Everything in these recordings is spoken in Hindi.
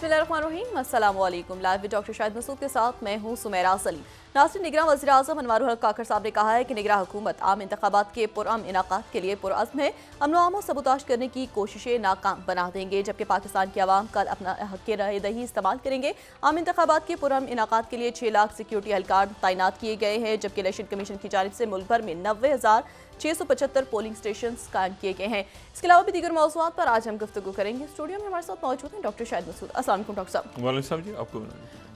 बिस्मिल्लाहिर्रहमानिर्रहीम, अस्सलाम वालेकुम। Live with doctor Shahid Masood के साथ मैं हूँ सुमेरा सलीम। नाज़रीन, निगरान वज़ीर-ए-आज़म अनवारुल हक काकर साहब ने कहा है कि निगरान हुकूमत आम इंतखाबात के पुरअमन इनाकात के लिए पुरअज़्म है। अमन व अमान सबूताश करने की कोशिशें नाकाम बना देंगे, जबकि पाकिस्तान की आवाम कल अपना हक राय दही इस्तेमाल करेंगे। आम इंतखाबात के पुरअमन इनाकात के लिए 6 लाख सिक्योरिटी एहलकार तैनात किए गए हैं, जबकि इलेक्शन कमीशन की जानिब से मुल्क भर में 90,675 पोलिंग स्टेशन कायम किए गए हैं। इसके अलावा भी दीगर मौज़ूआत पर आज हम गुफ्तगू करेंगे। स्टूडियो में हमारे साथ मौजूद हैं डॉक्टर शाहिद मसूद। अस्सलाम वालेकुम डॉक्टर साहब। वालेकुम सलाम जी, आपको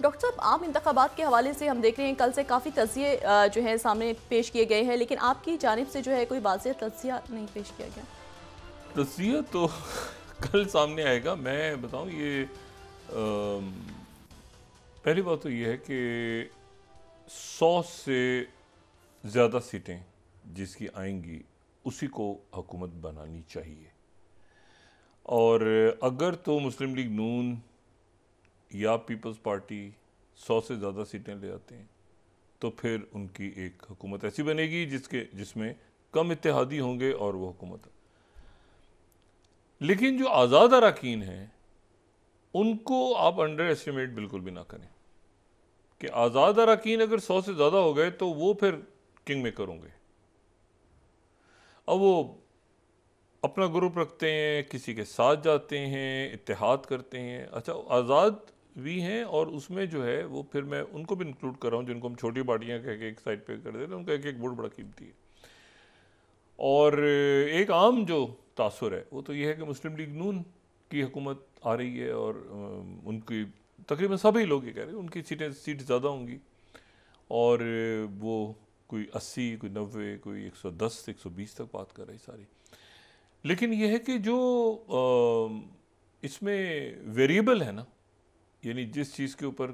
डॉक्टर साहब, आम इंतखाबात के हवाले से हम देख रहे हैं कल से काफ़ी तज़िये जो है सामने पेश किए गए हैं, लेकिन आपकी जानिब से जो है कोई वाज़ेह तज़िया नहीं पेश किया गया। तज़िया तो कल सामने आएगा। मैं बताऊं, ये पहली बात तो ये है कि 100 से ज़्यादा सीटें जिसकी आएंगी उसी को हुकूमत बनानी चाहिए। और अगर तो मुस्लिम लीग नून या पीपल्स पार्टी 100 से ज़्यादा सीटें ले आते हैं तो फिर उनकी एक हुकूमत ऐसी बनेगी जिसमें कम इत्तेहादी होंगे और वो हुकूमत। लेकिन जो आज़ाद अरकान हैं उनको आप अंडर एस्टिमेट बिल्कुल भी ना करें कि आज़ाद अरकान अगर 100 से ज़्यादा हो गए तो वो फिर किंग मेकर होंगे। अब वो अपना ग्रुप रखते हैं, किसी के साथ जाते हैं, इत्तेहाद करते हैं। अच्छा, आज़ाद भी हैं और उसमें जो है वो फिर मैं उनको भी इंक्लूड कर रहा हूँ जिनको हम छोटी पार्टियाँ कह के एक साइड पे कर देते हैं, उनका एक एक वोट बड़ा कीमती है। और एक आम जो तासुर है वो तो ये है कि मुस्लिम लीग नून की हुकूमत आ रही है और उनकी तकरीबन सभी लोग ये कह रहे हैं उनकी सीट ज़्यादा होंगी और वो कोई 80, कोई 90, कोई 110, 120 तक बात कर रही सारी। लेकिन यह है कि जो इसमें वेरिएबल है ना, यानी जिस चीज़ के ऊपर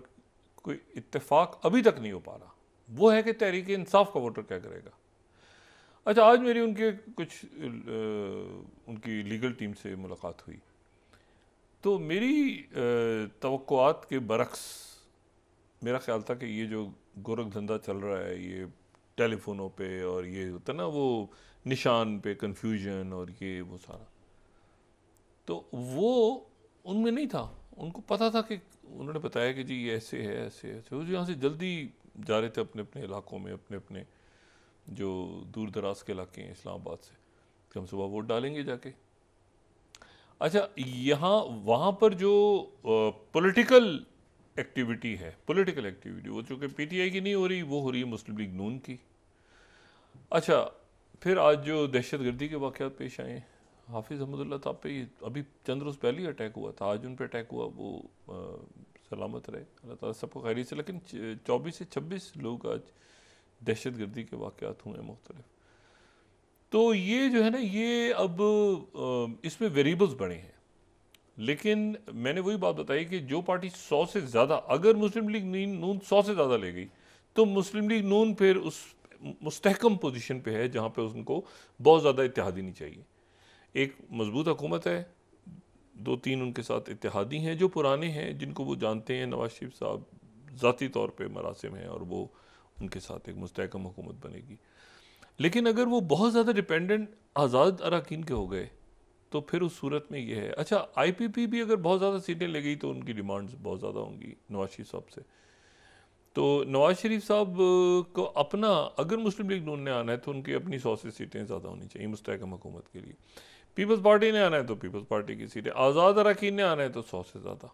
कोई इत्तेफाक अभी तक नहीं हो पा रहा, वो है कि तहरीक इंसाफ का वोटर क्या करेगा। अच्छा, आज मेरी उनकी लीगल टीम से मुलाकात हुई तो मेरी तवक्कुआत के बरक्स मेरा ख्याल था कि ये जो गोरख धंधा चल रहा है, ये टेलीफोनों पे और ये होता ना वो निशान पे कन्फ्यूजन और ये वो सारा, तो वो उनमें नहीं था। उनको पता था कि उन्होंने बताया कि जी ये ऐसे है, ऐसे है। वो यहाँ से जल्दी जा रहे थे अपने अपने इलाकों में, अपने अपने जो दूर दराज के इलाके हैं इस्लामाबाद से, कि हम सुबह वोट डालेंगे जाके। अच्छा, यहाँ वहाँ पर जो पॉलिटिकल एक्टिविटी है, पॉलिटिकल एक्टिविटी वो चूँकि पीटीआई की नहीं हो रही, वो हो रही है मुस्लिम लीग नून की। अच्छा, फिर आज जो दहशतगर्दी के वाक़यात पेश आए, हाफिज़ अहमदुल्लाह साहब पे अभी चंद रोज़ पहले ही अटैक हुआ था, आज उन पर अटैक हुआ, वो सलामत रहे, अल्लाह ताला सबको खैरियत से। लेकिन 24 से 26 लोग आज दहशतगर्दी के वाक़यात हुए मुख्तलिफ। तो ये जो है ना, ये अब इसमें वेरिएबल्स बड़े हैं। लेकिन मैंने वही बात बताई कि जो पार्टी 100 से ज़्यादा, अगर मुस्लिम लीग नून 100 से ज़्यादा ले गई तो मुस्लिम लीग नून फिर उस मुस्तहकम पोजीशन पे है जहाँ पे उनको बहुत ज़्यादा इत्तेहादी नहीं चाहिए। एक मजबूत हुकूमत है, 2-3 उनके साथ इत्तेहादी हैं जो पुराने हैं, जिनको वो जानते हैं। नवाज शरीफ साहब ज़ाती तौर पे मरासिम हैं और वो उनके साथ एक मुस्तहकम हुकूमत बनेगी। लेकिन अगर वो बहुत ज़्यादा डिपेंडेंट आज़ाद अरकान के हो गए तो फिर उस सूरत में ये है। अच्छा, आईपीपी भी अगर बहुत ज़्यादा सीटें ले गई तो उनकी डिमांड्स बहुत ज़्यादा होंगी नवाज शरीफ साहब से। तो नवाज शरीफ साहब को अपना, अगर मुस्लिम लीग नून ने आना है तो उनकी अपनी 100 से सीटें ज़्यादा होनी चाहिए मुस्तहकम हुकूमत के लिए। पीपल्स पार्टी ने आना है तो पीपल्स पार्टी की सीटें, आज़ाद अरकान ने आना है तो 100 से ज़्यादा।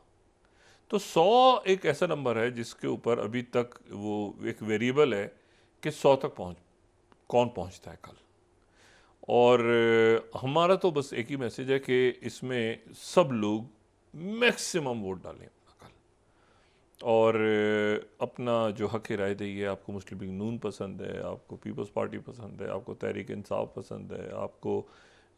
तो 100 एक ऐसा नंबर है जिसके ऊपर अभी तक वो एक वेरिएबल है कि 100 तक कौन पहुँचता है कल। और हमारा तो बस एक ही मैसेज है कि इसमें सब लोग मैक्सिमम वोट डालें अपना कल, और अपना जो हक राय दही है। आपको मुस्लिम लीग नून पसंद है, आपको पीपल्स पार्टी पसंद है, आपको तहरीक इंसाफ पसंद है, आपको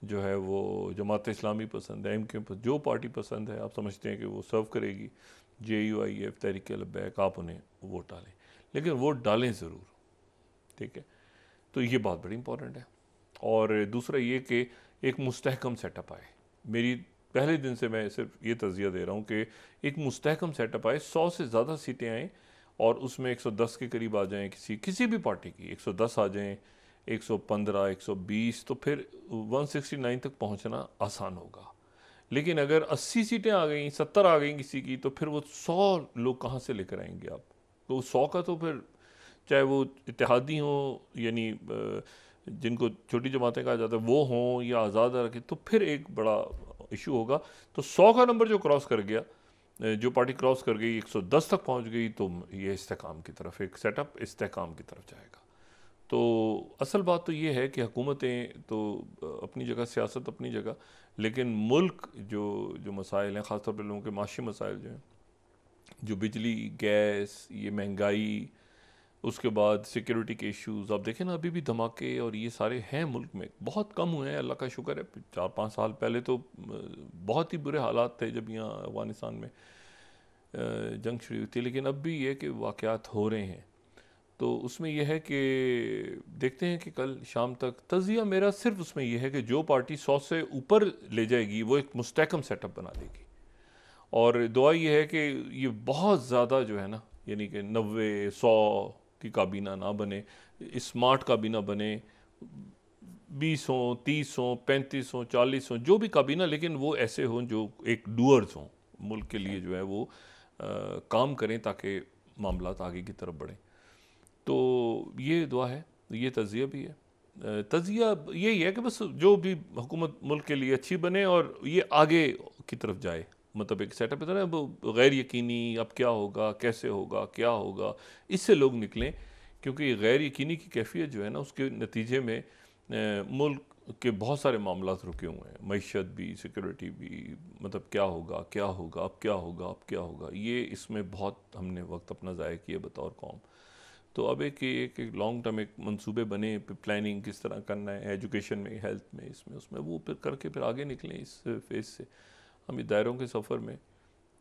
जो है वो जमात इस्लामी पसंद है, एमक्यू जो पार्टी पसंद है, आप समझते हैं कि वो सर्व करेगी, JUIF, तहरीक लब्बैक, आप उन्हें वोट डालें। लेकिन वोट डालें ज़रूर, ठीक है। तो ये बात बड़ी इंपॉर्टेंट है। और दूसरा ये कि एक मुस्तहकम सेटअप आए। मेरी पहले दिन से मैं सिर्फ ये तज़िया दे रहा हूँ कि एक मुस्तहकम सेटअप आए, 100 से ज़्यादा सीटें आएँ और उसमें 110 के करीब आ जाएँ, किसी भी पार्टी की 110 आ जाएँ, 115, 120, तो फिर 169 तक पहुँचना आसान होगा। लेकिन अगर 80 सीटें आ गई, 70 आ गई किसी की, तो फिर वो 100 लोग कहाँ से लेकर आएंगे आप? तो 100 का तो फिर चाहे वो इत्तेहादी हों, यानी जिनको छोटी जमातें कहा जाता है वो हों, या आज़ाद रखें, तो फिर एक बड़ा इशू होगा। तो 100 का नंबर जो क्रॉस कर गया, जो पार्टी क्रॉस कर गई 110 तक पहुंच गई, तो ये इस्तेकाम की तरफ, एक सेटअप इस्तेकाम की तरफ जाएगा। तो असल बात तो ये है कि हुकूमतें तो अपनी जगह, सियासत अपनी जगह, लेकिन मुल्क जो मसाइल हैं, ख़ासतौर पर लोगों के माशी मसाइल जो हैं, जो बिजली, गैस, ये महंगाई, उसके बाद सिक्योरिटी के इश्यूज़, आप देखें ना अभी भी धमाके और ये सारे हैं मुल्क में, बहुत कम हुए हैं, अल्लाह का शुक्र है। 4-5 साल पहले तो बहुत ही बुरे हालात थे जब यहाँ अफ़गानिस्तान में जंग शुरू हुई थी, लेकिन अब भी ये कि वाक़यात हो रहे हैं। तो उसमें यह है कि देखते हैं कि कल शाम तक तज़िया मेरा सिर्फ उसमें यह है कि जो पार्टी 100 से ऊपर ले जाएगी वो एक मुस्तहकम सेटअप बना देगी, और दुआ ये है कि ये बहुत ज़्यादा जो है ना, यानी कि 90-100 की काबीना ना बने, स्मार्ट काबीना बने, 20 हों, 30 हों, 35 हों, 40 हों, जो भी काबीना, लेकिन वो ऐसे हों जो एक डूअर्स हों, मुल्क के लिए जो है वो काम करें ताकि मामलात आगे की तरफ बढ़ें। तो ये दुआ है, ये तज़िया भी है। तज़िया यही है कि बस जो भी हुकूमत मुल्क के लिए अच्छी बने और ये आगे की तरफ जाए, मतलब एक सेटअप है ना, वो गैर यकीनी अब क्या होगा, कैसे होगा, क्या होगा, इससे लोग निकलें, क्योंकि गैर यकीनी की कैफियत जो है ना, उसके नतीजे में मुल्क के बहुत सारे मामलात रुके हुए हैं, मईशत भी, सिक्योरिटी भी, मतलब क्या होगा, क्या होगा, अब क्या होगा, अब क्या होगा, ये इसमें बहुत हमने वक्त अपना ज़ाया किया बतौर कौम। तो अब एक लॉन्ग टर्म एक मंसूबे बने, प्लानिंग किस तरह करना है, एजुकेशन में, हेल्थ में, इसमें उसमें, वो फिर करके फिर आगे निकलें इस फेज़ से। हम ये दायरों के सफ़र में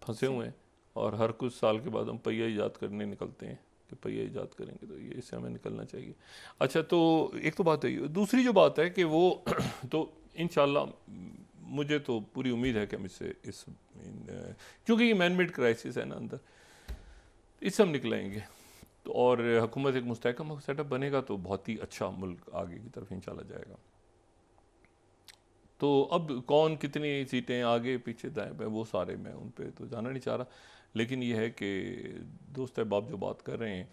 फंसे हुए हैं, और हर कुछ साल के बाद हम पहिया ईजाद करने निकलते हैं कि पहिया ईजाद करेंगे, तो ये इससे हमें निकलना चाहिए। अच्छा, तो एक तो बात है। दूसरी जो बात है कि वो तो इंशाल्लाह मुझे तो पूरी उम्मीद है कि हम इससे क्योंकि ये मैन मेड क्राइसिस है ना अंदर, इससे हम निकलेंगे, तो और हुकूमत एक मुस्तहकम सेटअप बनेगा तो बहुत ही अच्छा मुल्क आगे की तरफ इंशाल्लाह जाएगा। तो अब कौन कितनी सीटें आगे पीछे दाएं बाएं, वो सारे मैं उन पे तो जाना नहीं चाह रहा, लेकिन ये है कि दोस्त अहबाब जो बात कर रहे हैं,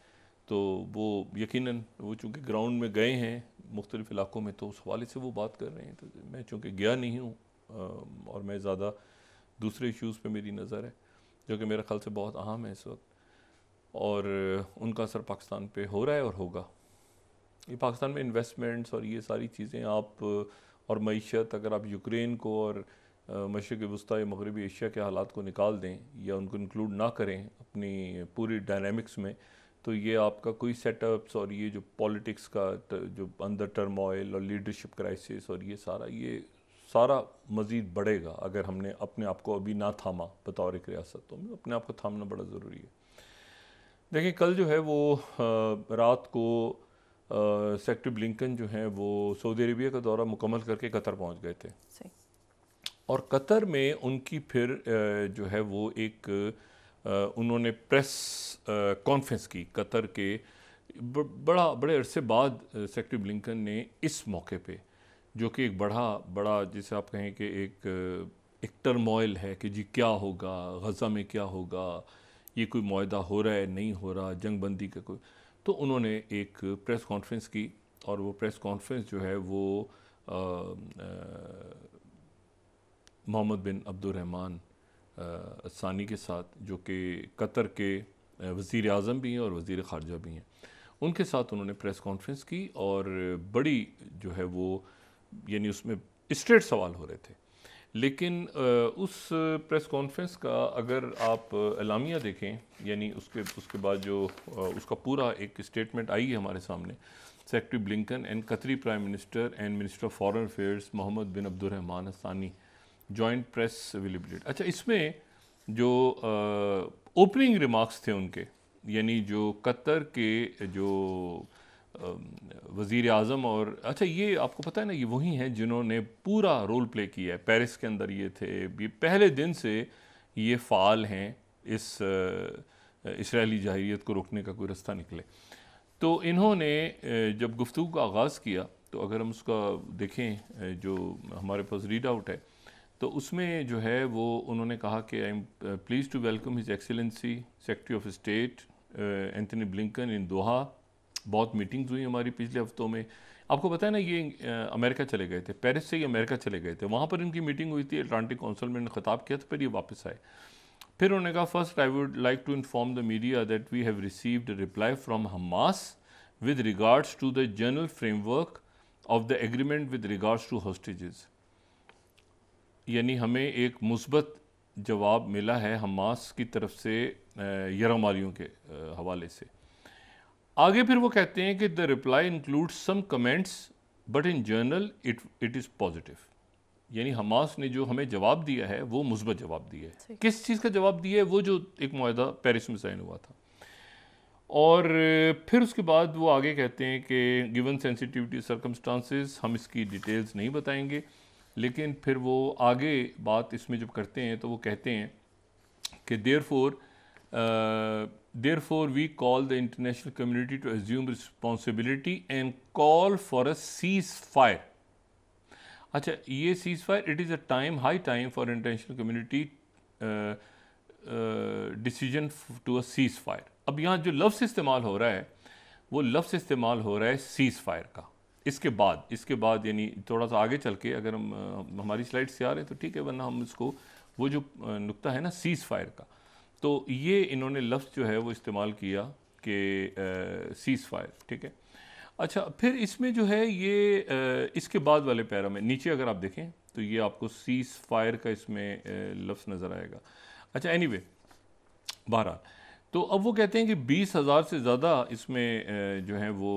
तो वो यकीनन वो चूँकि ग्राउंड में गए हैं मुख्तलिफ़ इलाकों में, तो उस हवाले से वो बात कर रहे हैं। तो मैं चूँकि गया नहीं हूँ, और मैं ज़्यादा दूसरे इश्यूज़ पे मेरी नज़र है जो कि मेरे ख्याल से बहुत अहम है इस वक्त, और उनका असर पाकिस्तान पे हो रहा है और होगा। ये पाकिस्तान में इन्वेस्टमेंट्स और ये सारी चीज़ें आप, और मईशत, अगर आप यूक्रेन को और मशरिक़ वस्ता या मगरबी एशिया के हालात को निकाल दें या उनको इंक्लूड ना करें अपनी पूरी डायनामिक्स में, तो ये आपका कोई सेटअप्स और ये जो पॉलिटिक्स का जो अंदर टर्मोइल और लीडरशिप क्राइसिस और ये सारा मज़ीद बढ़ेगा अगर हमने अपने आप को अभी ना थामा बतौर एक रियासत। तो अपने आप को थामना बड़ा ज़रूरी है। देखिए, कल जो है वो रात को सेक्रेटरी ब्लिंकन जो हैं वो सऊदी अरेबिया का दौरा मुकम्मल करके कतर पहुंच गए थे, और कतर में उनकी फिर जो है वो एक उन्होंने प्रेस कॉन्फ्रेंस की कतर के बड़े अरसे बाद। सेक्रेटरी ब्लिंकन ने इस मौके पे, जो कि एक बड़ा जिसे आप कहें कि एक टर्मोइल है कि जी क्या होगा, गज़ा में क्या होगा, ये कोई मुआहदा हो रहा है, नहीं हो रहा, जंग बंदी का कोई, तो उन्होंने एक प्रेस कॉन्फ्रेंस की, और वो प्रेस कॉन्फ्रेंस जो है वो मोहम्मद बिन अब्दुर्रहमान सानी के साथ, जो कि कतर के वज़ीर आज़म भी हैं और वज़ीर ख़ारजा भी हैं, उनके साथ उन्होंने प्रेस कॉन्फ्रेंस की, और बड़ी जो है वो, यानी उसमें स्ट्रेट सवाल हो रहे थे। लेकिन उस प्रेस कॉन्फ्रेंस का अगर आप एलामिया देखें, यानी उसके बाद जो उसका पूरा एक स्टेटमेंट आई है हमारे सामने, secretary Blinken and Qatari prime minister and minister of foreign affairs Mohammed bin Abdulrahman Thani joint press availability. अच्छा, इसमें जो ओपनिंग रिमार्क्स थे उनके, यानी जो कतर के जो वज़ीर आज़म, और अच्छा ये आपको पता है ना, ये वही हैं जिन्होंने पूरा रोल प्ले किया है, पेरिस के अंदर ये थे, ये पहले दिन से ये फ़ाल हैं इस इसराइली जहारियत को रोकने का कोई रास्ता निकले। तो इन्होंने जब गुफ्तगू का आगाज़ किया, तो अगर हम उसका देखें जो हमारे पास रीड आउट है, तो उसमें जो है वो उन्होंने कहा कि I am please to welcome his excellency secretary of state Anthony Blinken in Doha. बहुत मीटिंग्स हुई हमारी पिछले हफ्तों में। आपको पता है ना, ये अमेरिका चले गए थे, पेरिस से ही अमेरिका चले गए थे, वहाँ पर इनकी मीटिंग हुई थी, अटलांटिक काउंसिल में इन्होंने खिताब किया, तो फिर ये वापस आए। फिर उन्होंने कहा, first I would like to inform the media that we have received a reply from Hamas with regards to the general framework of the agreement with regards to hostages. यानी हमें एक मुस्बत जवाब मिला है हमास की तरफ से यरगमालियों के हवाले से। आगे फिर वो कहते हैं कि the reply include some comments but in general it is positive. यानी हमास ने जो हमें जवाब दिया है वो मुस्बत जवाब दिया है। किस चीज़ का जवाब दिया है? वो जो एक मुआहदा पेरिस में साइन हुआ था। और फिर उसके बाद वो आगे कहते हैं कि गिवन सेंसिटिविटी सर्कमस्टांसेस, हम इसकी डिटेल्स नहीं बताएंगे, लेकिन फिर वो आगे बात इसमें जब करते हैं तो वो कहते हैं कि therefore we call the international community to assume responsibility and call for a ceasefire. अच्छा, ये ceasefire, it is a high time for international community decision to a ceasefire. अब यहाँ जो लफ्ज़ इस्तेमाल हो रहा है वो लफ्ज़ इस्तेमाल हो रहा है ceasefire का। इसके बाद यानी थोड़ा सा आगे चल के, अगर हम हमारी स्लाइड से आ रहे हैं तो ठीक है, वरना हम इसको वो जो नुक्ता है ना ceasefire का, तो ये इन्होंने लफ्ज़ जो है वो इस्तेमाल किया कि ceasefire, ठीक है। अच्छा, फिर इसमें जो है ये इसके बाद वाले पैरा में नीचे अगर आप देखें तो ये आपको ceasefire का इसमें लफ्ज़ नज़र आएगा। अच्छा, एनीवे, बहरहाल, तो अब वो कहते हैं कि 20,000 से ज़्यादा इसमें जो है वो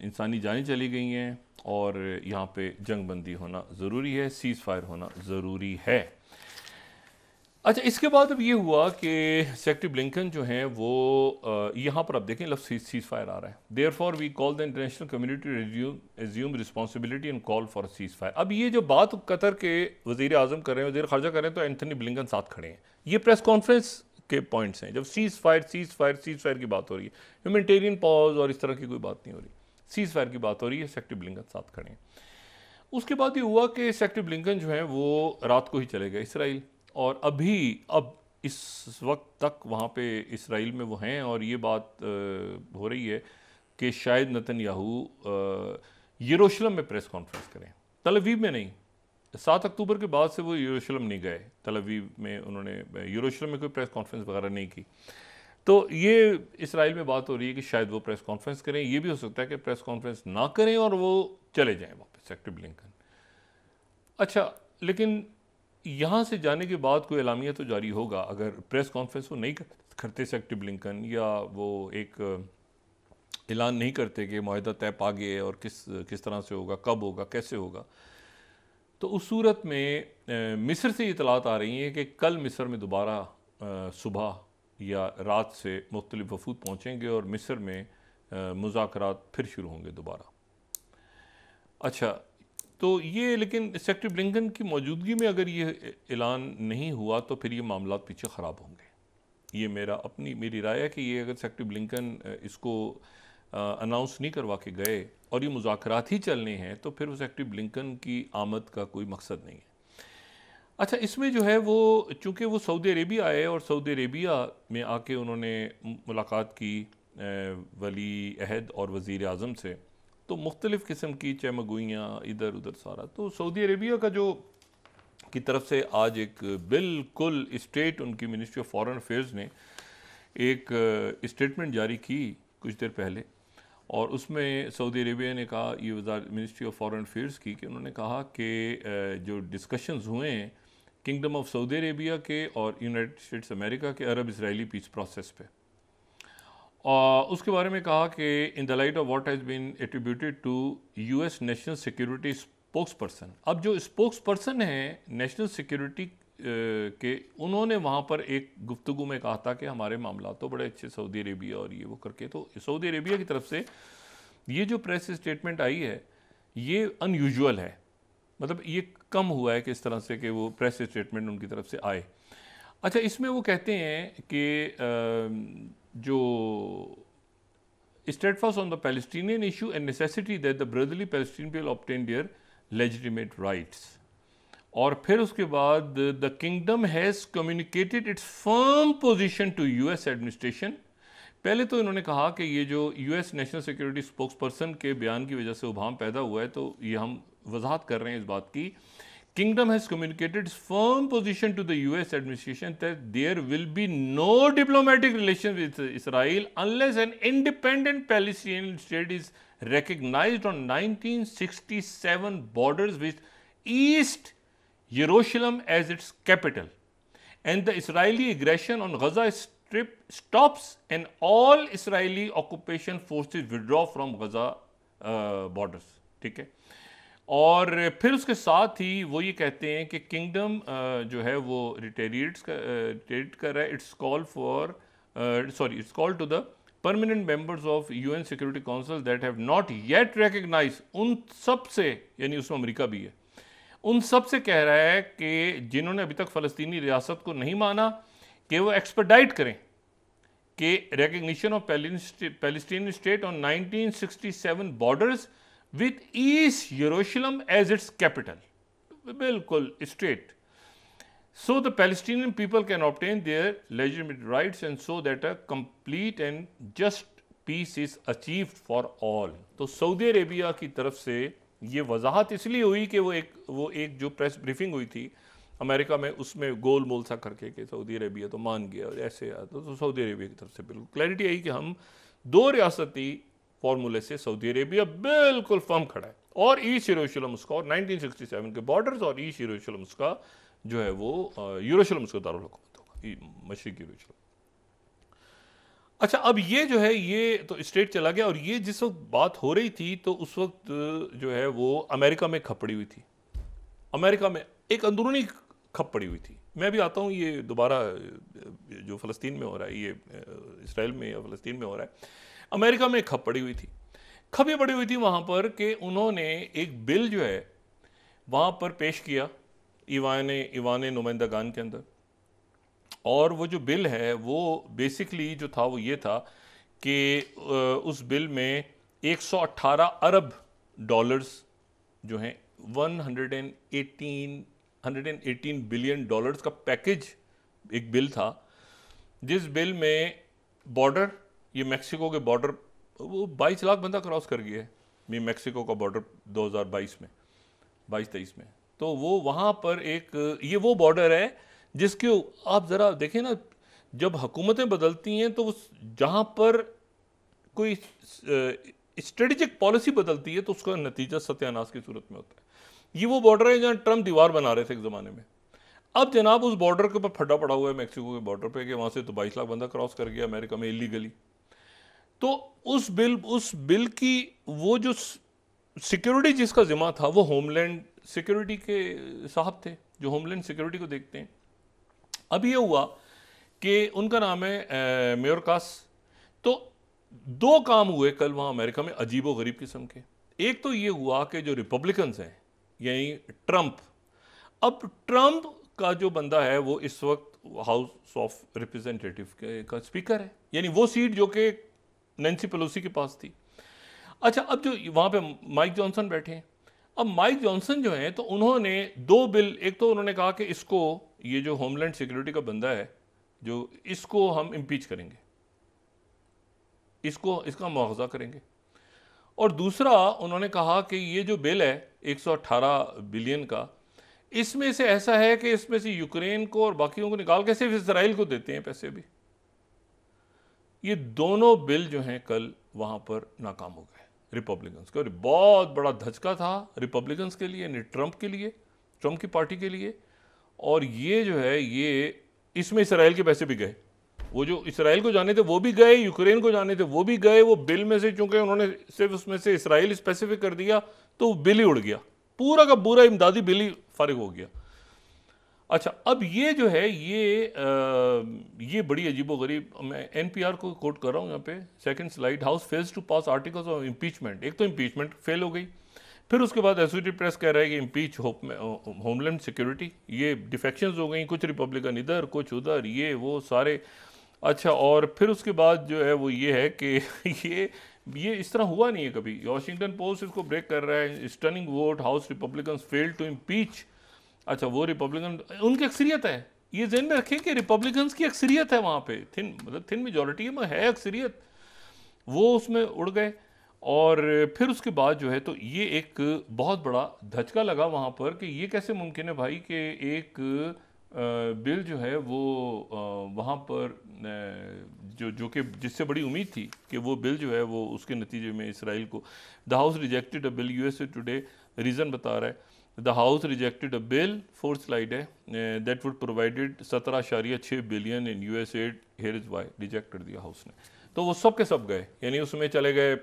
इंसानी जानें चली गई हैं और यहाँ पे जंगबंदी होना ज़रूरी है, ceasefire होना ज़रूरी है। अच्छा, इसके बाद अब ये हुआ कि सेक्रेटरी ब्लिंकन जो हैं वो यहाँ पर आप देखें लफ्ज़ ceasefire आ रहा है। Therefore we call the international community assume responsibility and call for ceasefire। अब ये जो बात कतर के वज़ीर आज़म कर रहे हैं, वज़ीर ख़ारजा कर रहे हैं, तो एंथनी ब्लिंकन साथ खड़े हैं। ये प्रेस कॉन्फ्रेंस के पॉइंट्स हैं जब ceasefire की बात हो रही है, ह्यूमैनिटेरियन पॉज और इस तरह की कोई बात नहीं हो रही, ceasefire की बात हो रही है, सेक्रेटरी ब्लिंकन साथ खड़े हैं। उसके बाद ये हुआ कि सेक्रेटरी ब्लिंकन जो है वो रात को ही चले गए इसराइल, और अब इस वक्त तक वहाँ पे इसराइल में वो हैं, और ये बात हो रही है कि शायद नेतन्याहू यरूशलेम में प्रेस कॉन्फ्रेंस करें, तल अवीव में नहीं। 7 अक्टूबर के बाद से वो यरूशलेम नहीं गए, तल अवीव में उन्होंने यरूशलेम में कोई प्रेस कॉन्फ्रेंस वगैरह नहीं की। तो ये इसराइल में बात हो रही है कि शायद वो प्रेस कॉन्फ्रेंस करें। ये भी हो सकता है कि प्रेस कॉन्फ्रेंस ना करें और वो चले जाएं वापस, सेक्रेटरी ब्लिंकन। अच्छा, लेकिन यहाँ से जाने के बाद कोई एलामिया तो जारी होगा। अगर प्रेस कॉन्फ्रेंस वो नहीं करते सेक्रेटरी ब्लिंकन, या वो एक ऐलान नहीं करते कि मुआहदा तय पा गया और किस तरह से होगा, कब होगा, कैसे होगा, तो उस सूरत में मिस्र से इतलात आ रही हैं कि कल मिस्र में दोबारा सुबह या रात से मुख्तलिफ वफूद पहुँचेंगे और मिस्र में मुज़ाकरात फिर शुरू होंगे दोबारा। अच्छा, तो ये, लेकिन सेक्रेटरी ब्लिंकन की मौजूदगी में अगर ये ऐलान नहीं हुआ तो फिर ये मामला पीछे ख़राब होंगे। ये मेरी राय है कि ये अगर सेक्रेटरी ब्लिंकन इसको अनाउंस नहीं करवा के गए और ये मुज़ाकरात ही चलने हैं, तो फिर वो सेक्रेटरी ब्लिंकन की आमद का कोई मकसद नहीं है। अच्छा, इसमें जो है वो चूँकि वो सऊदी अरेबिया आए और सऊदी अरेबिया में आके उन्होंने मुलाकात की वली अहद और वज़ीर आज़म से, तो मुख्तलिफ़ किस्म की चमगुइयाँ इधर उधर सारा, तो सऊदी अरेबिया का जो की तरफ से आज एक बिल्कुल स्ट्रेट उनकी मिनिस्ट्री ऑफ फॉरेन अफेयर्स ने एक स्टेटमेंट जारी की कुछ देर पहले, और उसमें सऊदी अरेबिया ने कहा, ये मिनिस्ट्री ऑफ फॉरेन अफेयर्स की, कि उन्होंने कहा कि जो डिस्कशंस हुए हैं किंगडम ऑफ सऊदी अरेबिया के और यूनाइटेड स्टेट्स अमेरिका के अरब इसराइली पीस प्रोसेस पे, और उसके बारे में कहा कि in the light of what has been attributed to US national security spokesperson. अब जो स्पोक्स पर्सन हैं नेशनल सिक्योरिटी के, उन्होंने वहाँ पर एक गुफ्तगू में कहा था कि हमारे मामला तो बड़े अच्छे सऊदी अरेबिया और ये वो करके, तो सऊदी अरेबिया की तरफ से ये जो प्रेस स्टेटमेंट आई है ये अनयूजुअल है, मतलब ये कम हुआ है कि इस तरह से कि वो प्रेस स्टेटमेंट उनकी तरफ से आए। अच्छा, इसमें वो कहते हैं कि जो steadfast on the Palestinian issue and necessity that the brotherly Palestinian people obtain their legitimate rights। और फिर उसके बाद the kingdom has communicated its firm position to US administration. पहले तो इन्होंने कहा कि ये जो US national security spokesperson के बयान की वजह से उभाम पैदा हुआ है, तो ये हम वजाहत कर रहे हैं इस बात की। Kingdom has communicated its firm position to the US administration that there will be no diplomatic relations with Israel unless an independent Palestinian state is recognized on 1967 borders with East Jerusalem as its capital, and the Israeli aggression on Gaza Strip stops and all Israeli occupation forces withdraw from Gaza borders. ठीक है। और फिर उसके साथ ही वो ये कहते हैं कि किंगडम जो है वो रिटेट कर रहा है। Its call to the permanent members of UN security council that have not yet recognise, उन सब से, यानी उसमें अमेरिका भी है, उन सब से कह रहा है कि जिन्होंने अभी तक फ़लस्तीनी रियासत को नहीं माना कि वो एक्सपेडाइट करें कि recognition of Palestinian state on 1967 borders with East Jerusalem as its capital. बिल्कुल straight. So the Palestinian people can obtain their legitimate rights and so that a complete and just peace is achieved for all. तो सऊदी अरेबिया की तरफ से ये वजाहत इसलिए हुई कि वो एक जो प्रेस ब्रीफिंग हुई थी अमेरिका में, उसमें गोल मोल सा करके कि सऊदी अरेबिया तो मान गया और ऐसे तो सऊदी अरेबिया की तरफ से बिल्कुल क्लैरिटी आई कि हम दो रियासती फॉर्मूले से सऊदी अरेबिया बिल्कुल फर्म खड़ा है, और ईस्ट यरूशलेम उसका, और 1967 के बॉर्डर्स और ईस्ट यरूशलेम उसका जो है वो यरूशलेम उसका दारुल हुकूमत होगा, मशरिकी यरूशलेम। अच्छा, अब ये जो है ये तो स्टेट चला गया, और ये जिस वक्त बात हो रही थी तो उस वक्त जो है वो अमेरिका में खप पड़ी हुई थी, अमेरिका में एक अंदरूनी खप पड़ी हुई थी। मैं अभी आता हूँ, ये दोबारा जो फ़लस्तीन में हो रहा है, ये इसराइल में या फ़लस्तीन में हो रहा है, अमेरिका में खप पड़ी हुई थी। खप ये पड़ी हुई थी वहाँ पर कि उन्होंने एक बिल जो है वहाँ पर पेश किया ईवान नुमाइंदगान के अंदर, और वो जो बिल है वो बेसिकली जो था वो ये था कि उस बिल में 118 अरब डॉलर्स जो हैं 118 बिलियन डॉलर्स का पैकेज एक बिल था, जिस बिल में बॉर्डर, ये मैक्सिको के बॉर्डर, वो 22 लाख बंदा क्रॉस कर गया है ये मैक्सिको का बॉर्डर 2022 में, 22-23 में। तो वो वहाँ पर एक ये वो बॉर्डर है जिसके आप ज़रा देखें ना, जब हुकूमतें बदलती हैं तो जहाँ पर कोई स्ट्रेटेजिक पॉलिसी बदलती है तो उसका नतीजा सत्यानाश की सूरत में होता है। ये वो बॉर्डर है जहाँ ट्रम्प दीवार बना रहे थे एक ज़माने में। अब जनाब उस बॉर्डर के ऊपर फटा पड़ा हुआ है मैक्सिको के बॉर्डर पे कि वहाँ से तो 22 लाख बंदा क्रॉस कर गया अमेरिका में इलीगली। तो उस बिल की वो जो सिक्योरिटी जिसका जिम्मा था वो होमलैंड सिक्योरिटी के साहब थे, जो होमलैंड सिक्योरिटी को देखते हैं। अब ये हुआ कि उनका नाम है मेयोरकास। तो दो काम हुए कल वहाँ अमेरिका में अजीबो गरीब किस्म के। एक तो ये हुआ कि जो रिपब्लिकन्स हैं यानी ट्रंप, अब ट्रंप का जो बंदा है वो इस वक्त हाउस ऑफ रिप्रेजेंटेटिव का स्पीकर है, यानी वो सीट जो कि नैन्सी पेलोसी के पास थी। अच्छा, अब जो वहाँ पे माइक जॉनसन बैठे हैं, अब माइक जॉनसन जो हैं तो उन्होंने दो बिल, एक तो उन्होंने कहा कि इसको, ये जो होमलैंड सिक्योरिटी का बंदा है जो, इसको हम इम्पीच करेंगे, इसका मुआवजा करेंगे। और दूसरा उन्होंने कहा कि ये जो बिल है 118 बिलियन का, इसमें से ऐसा है कि इसमें से यूक्रेन को और बाकियों को निकाल के सिर्फ इसराइल को देते हैं पैसे भी। ये दोनों बिल जो हैं कल वहाँ पर नाकाम हो गए रिपब्लिकन्स के, और बहुत बड़ा धचका था रिपब्लिकन्स के लिए, यानी ट्रंप के लिए, ट्रंप की पार्टी के लिए। और ये जो है ये इसमें इसराइल के पैसे भी गए, वो जो इसराइल को जाने थे वो भी गए, यूक्रेन को जाने थे वो भी गए। वो बिल में से चूंकि उन्होंने सिर्फ उसमें से इसराइल स्पेसिफिक कर दिया तो बिल ही उड़ गया, पूरा का पूरा इमदादी बिल ही फारिग हो गया। अच्छा, अब ये जो है ये बड़ी अजीबोगरीब, मैं एनपीआर को कोट कर रहा हूँ यहाँ पे, second slide, house fails to pass articles of impeachment. एक तो इम्पीचमेंट फेल हो गई, फिर उसके बाद एसोसिएटेड प्रेस कह रहा है कि इम्पीच होमलैंड सिक्योरिटी, ये डिफेक्शंस हो गई, कुछ रिपब्लिकन इधर कुछ उधर, ये वो सारे। अच्छा, और फिर उसके बाद जो है वो ये है कि ये इस तरह हुआ नहीं है कभी। वॉशिंगटन पोस्ट इसको ब्रेक कर रहा है, stunning vote, house Republicans failed to impeach अच्छा वो रिपब्लिकन उनकी अक्सरियत है, ये ज़हन में रखें कि रिपब्लिकन्स की अक्सरियत है वहाँ पे, मतलब थिन मेजॉरिटी में है अक्सरियत, वो उसमें उड़ गए। और फिर उसके बाद जो है तो ये एक बहुत बड़ा धचका लगा वहाँ पर कि ये कैसे मुमकिन है भाई कि एक बिल जो है वो वहाँ पर जो कि जिससे बड़ी उम्मीद थी कि वो बिल जो है वो उसके नतीजे में इसराइल को, the house rejected a bill, USA Today reason बता रहा है, the house rejected a bill, fourth slide है, that would provided 17.6 billion in US aid, here is why rejected दिया हाउस ने। तो वो सब के सब गए, यानी उसमें चले गए,